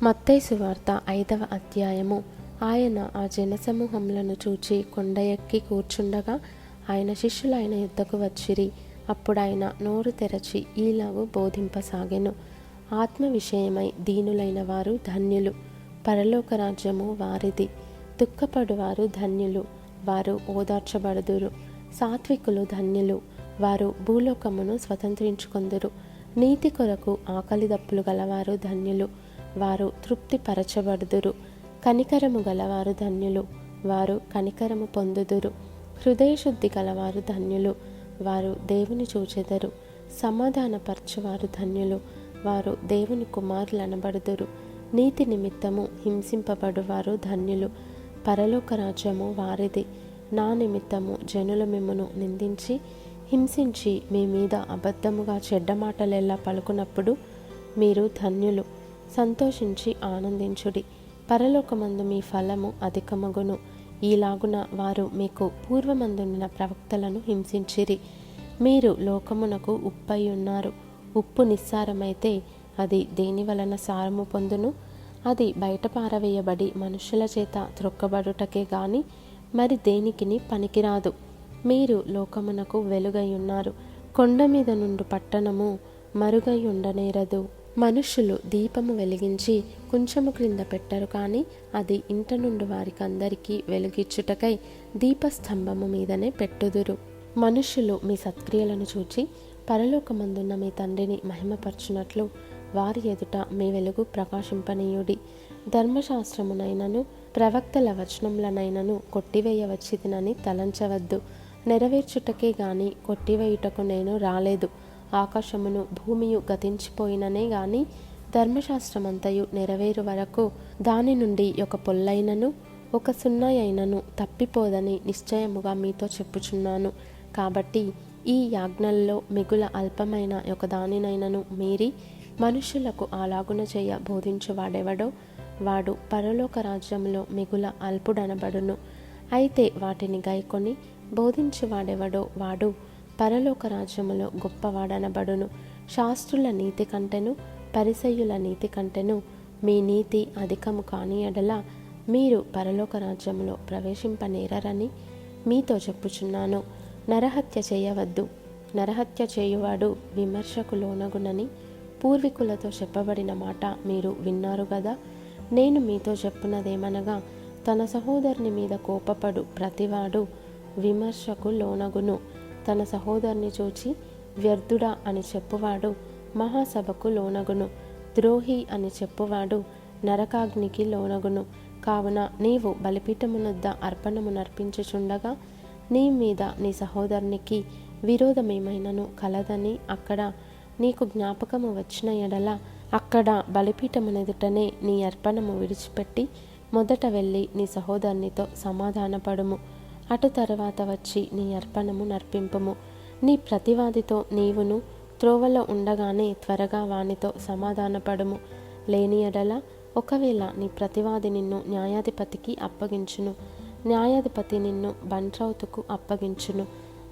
మత్తయి సువార్త 5వ అధ్యాయము. ఆయన ఆ జనసమూహములను చూచి కొండ ఎక్కి కూర్చుండగా ఆయన శిష్యులు ఆయన యుద్ధకు వచ్చిరి. అప్పుడు ఆయన నోరు తెరచి ఈలాగు బోధింపసాగెను. ఆత్మ విషయమై దీనులైన వారు ధన్యులు, పరలోక రాజ్యము వారిది. దుఃఖపడువారు ధన్యులు, వారు ఓదార్చబడుదురు. సాత్వికులు ధన్యులు, వారు భూలోకమును స్వతంత్రించుకొందురు. నీతి కొరకు ఆకలి దప్పులు గలవారు ధన్యులు, వారు తృప్తిపరచబడుదురు. కనికరము గలవారు ధన్యులు, వారు కనికరము పొందుదురు. హృదయశుద్ధి గలవారు ధన్యులు, వారు దేవుని చూచెదరు. సమాధానపరచువారు ధన్యులు, వారు దేవుని కుమారులనబడుదురు. నీతి నిమిత్తము హింసింపబడువారు ధన్యులు, పరలోక రాజ్యము వారిది. నా నిమిత్తము జనులు మిమ్మును నిందించి హింసించి మీ మీద అబద్ధముగా చెడ్డ మాటలెల్లా పలుకున్నప్పుడు మీరు ధన్యులు. సంతోషించి ఆనందించుడి, పరలోకమందు మీ ఫలము అధికమగును. ఈలాగున వారు మీకు పూర్వమందున్న ప్రవక్తలను హింసించిరి. మీరు లోకమునకు ఉప్పై ఉన్నారు. ఉప్పు నిస్సారమైతే అది దేని వలన సారము పొందును? అది బయట పారవేయబడి మనుషుల చేత త్రొక్కబడుటకే గాని మరి దేనికిని పనికిరాదు. మీరు లోకమునకు వెలుగై ఉన్నారు. కొండ మీద నుండి పట్టణము మరుగై ఉండనేరదు. మనుష్యులు దీపము వెలిగించి కొంచెము క్రింద పెట్టరు, కానీ అది ఇంట నుండి వారికందరికీ వెలుగిచ్చుటకై దీపస్తంభము మీదనే పెట్టుదురు. మనుష్యులు మీ సత్క్రియలను చూచి పరలోకమందున్న మీ తండ్రిని మహిమపరచునట్లు వారి ఎదుట మీ వెలుగు ప్రకాశింపనీయుడి. ధర్మశాస్త్రమునైనను ప్రవక్తల వచనములనైనను కొట్టివేయవచ్చితినని తలంచవద్దు. నెరవేర్చుటకే గాని కొట్టివేయుటకు నేను రాలేదు. ఆకాశమును భూమియు గతించిపోయిననే గాని ధర్మశాస్త్రమంతయు నెరవేరు వరకు దాని నుండి ఒక పొల్లైనను ఒక సున్నై అయినను తప్పిపోదని నిశ్చయముగా మీతో చెప్పుచున్నాను. కాబట్టి ఈ యాజ్ఞల్లో మిగుల అల్పమైన ఒక దానినైనను మీరి మనుషులకు అలాగున చేయ బోధించువాడెవడో వాడు పరలోక రాజ్యంలో మిగుల అల్పుడనబడును. అయితే వాటిని గైకొని బోధించువాడెవడో వాడు పరలోక రాజ్యములో గొప్పవాడనబడును. శాస్త్రుల నీతి కంటెను పరిసయ్యుల నీతి కంటెను మీ నీతి అధికము కాని ఎడల మీరు పరలోక రాజ్యములో ప్రవేశింపనేరని మీతో చెప్పుచున్నాను. నరహత్య చేయవద్దు, నరహత్య చేయువాడు విమర్శకు లోనగునని పూర్వీకులతో చెప్పబడిన మాట మీరు విన్నారు గదా. నేను మీతో చెప్పున్నదేమనగా, తన సహోదరుని మీద కోపపడు ప్రతివాడు విమర్శకు లోనగును. తన సహోదరుని చూచి వ్యర్థుడా అని చెప్పువాడు మహాసభకు లోనగును. ద్రోహి అని చెప్పువాడు నరకాగ్నికి లోనగును. కావున నీవు బలిపీఠమునొద్ద అర్పణము నర్పించుచుండగా నీ మీద నీ సహోదరునికి విరోధమేమైనను కలదని అక్కడ నీకు జ్ఞాపకము వచ్చిన ఎడల అక్కడ బలిపీఠమునెదుటనే నీ అర్పణము విడిచిపెట్టి మొదట వెళ్ళి నీ సహోదరునితో సమాధానపడుము. అటు తర్వాత వచ్చి నీ అర్పణము నర్పింపుము. నీ ప్రతివాదితో నీవును త్రోవలో ఉండగానే త్వరగా వానితో సమాధానపడుము. లేని ఎడల ఒకవేళ నీ ప్రతివాది నిన్ను న్యాయాధిపతికి అప్పగించును, న్యాయాధిపతి నిన్ను బంట్రౌతుకు అప్పగించును.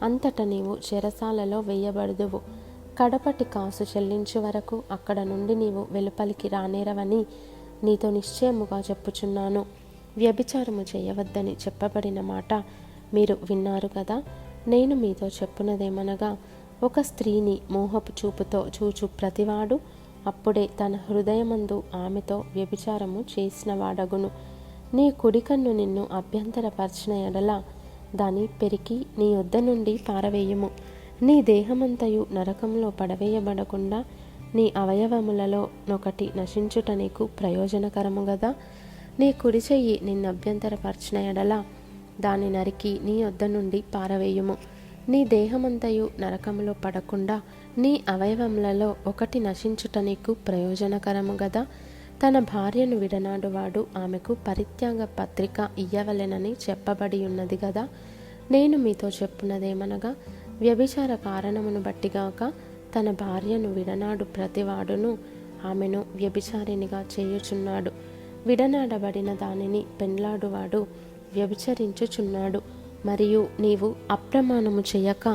అంతటా నీవు చెరసాలలో వేయబడుదువు. కడపటి కాసు చెల్లించు వరకు అక్కడ నుండి నీవు వెలుపలికి రానేరవని నీతో నిశ్చయముగా చెప్పుచున్నాను. వ్యభిచారము చేయవద్దని చెప్పబడిన మాట మీరు విన్నారు కదా. నేను మీతో చెప్పున్నదేమనగా, ఒక స్త్రీని మోహపు చూపుతో చూచు ప్రతివాడు అప్పుడే తన హృదయమందు ఆమెతో వ్యభిచారము చేసిన వాడగును. నీ కుడికన్ను నిన్ను అభ్యంతరపరిచిన ఎడల దాని పెరికి నీ యొద్ద నుండి పారవేయుము. నీ దేహమంతయు నరకంలో పడవేయబడకుండా నీ అవయవములలో నొకటి నశించుట నీకు ప్రయోజనకరము గదా. నీ కుడి చెయ్యి నిన్ను అభ్యంతరపరిచిన ఎడల దాని నరికి నీ యొద్ద నుండి పారవేయుము. నీ దేహమంతయు నరకములో పడకుండా నీ అవయవములలో ఒకటి నశించుట నీకు ప్రయోజనకరము గదా. తన భార్యను విడనాడువాడు ఆమెకు పరిత్యాగ పత్రిక ఇయ్యవలెనని చెప్పబడి ఉన్నది గదా. నేను మీతో చెప్పున్నదేమనగా, వ్యభిచార కారణమును బట్టిగాక తన భార్యను విడనాడు ప్రతివాడును ఆమెను వ్యభిచారినిగా చేయుచున్నాడు. విడనాడబడిన దానిని పెండ్లాడువాడు వ్యభిచరించుచున్నాడు. మరియు నీవు అప్రమాణము చేయక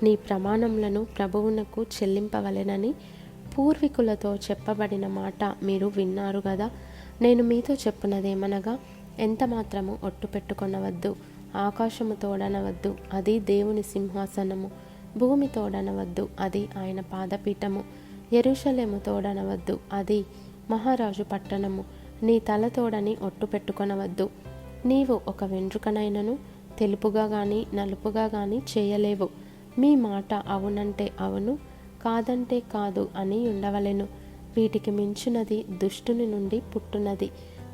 నీ ప్రమాణములను ప్రభువునకు చెల్లింపవలెనని పూర్వీకులతో చెప్పబడిన మాట మీరు విన్నారు గదా. నేను మీతో చెప్పున్నదేమనగా, ఎంత మాత్రము ఒట్టు పెట్టుకొనవద్దు. ఆకాశము తోడనవద్దు, అది దేవుని సింహాసనము. భూమి తోడనవద్దు, అది ఆయన పాదపీఠము. యెరూషలేము తోడనవద్దు, అది మహారాజు పట్టణము. నీ తల తోడని ఒట్టు పెట్టుకొనవద్దు. నీవు ఒక వెంట్రుకనైనను తెలుపుగా గాని నలుపుగా గాని చేయలేవు. మీ మాట అవునంటే అవును, కాదంటే కాదు అని ఉండవలెను. వీటికి మించినది దుష్టుని నుండి పుట్టునది.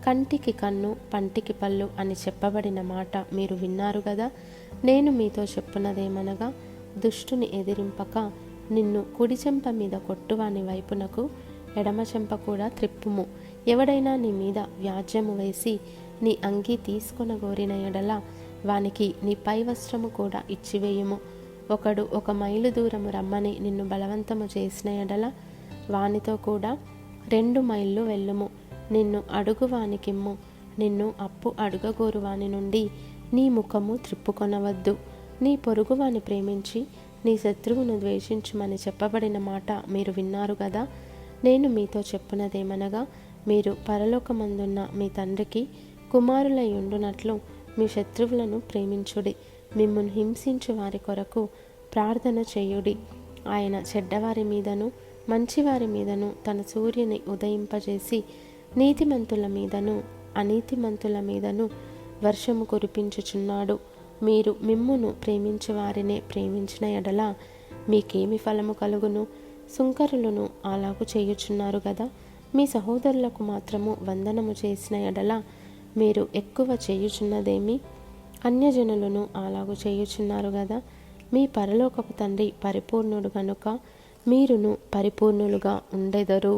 కంటికి కన్ను, పంటికి పళ్ళు అని చెప్పబడిన మాట మీరు విన్నారు గదా. నేను మీతో చెప్పున్నదేమనగా, దుష్టుని ఎదిరింపక నిన్ను కుడి చెంప మీద కొట్టువాని వైపునకు ఎడమ చెంప కూడా త్రిప్పుము. ఎవడైనా నీ మీద వ్యాజ్యము వేసి నీ అంగీ తీసుకొనగోరిన ఎడల వానికి నీ పై వస్త్రము కూడా ఇచ్చివేయుము. ఒకడు 1 మైలు దూరము రమ్మని నిన్ను బలవంతము చేసిన ఎడల వానితో కూడా 2 మైళ్ళు వెళ్ళుము. నిన్ను అడుగువానికిమ్ము. నిన్ను అప్పు అడుగగోరు వాని నుండి నీ ముఖము త్రిప్పుకొనవద్దు. నీ పొరుగువాని ప్రేమించి నీ శత్రువును ద్వేషించుమని చెప్పబడిన మాట మీరు విన్నారు కదా. నేను మీతో చెప్పున్నదేమనగా, మీరు పరలోకమందున్న మీ తండ్రికి కుమారులై ఉండునట్లు మీ శత్రువులను ప్రేమించుడి. మిమ్మును హింసించు వారి కొరకు ప్రార్థన చేయుడి. ఆయన చెడ్డవారి మీదను మంచివారి మీదను తన సూర్యుని ఉదయింపజేసి నీతిమంతుల మీదను అనీతిమంతుల మీదను వర్షము కురిపించుచున్నాడు. మీరు మిమ్మును ప్రేమించు వారినే ప్రేమించిన ఎడల మీకేమి ఫలము కలుగును? సుంకరులను అలాగు చేయుచున్నారు కదా. మీ సహోదరులకు మాత్రము వందనము చేసిన ఎడల మీరు ఎక్కువ చేయుచున్నదేమి? అన్యజనులను అలాగు చేయుచున్నారు కదా. మీ పరలోకపు తండ్రి పరిపూర్ణుడు గనుక మీరును పరిపూర్ణులుగా ఉండెదరు.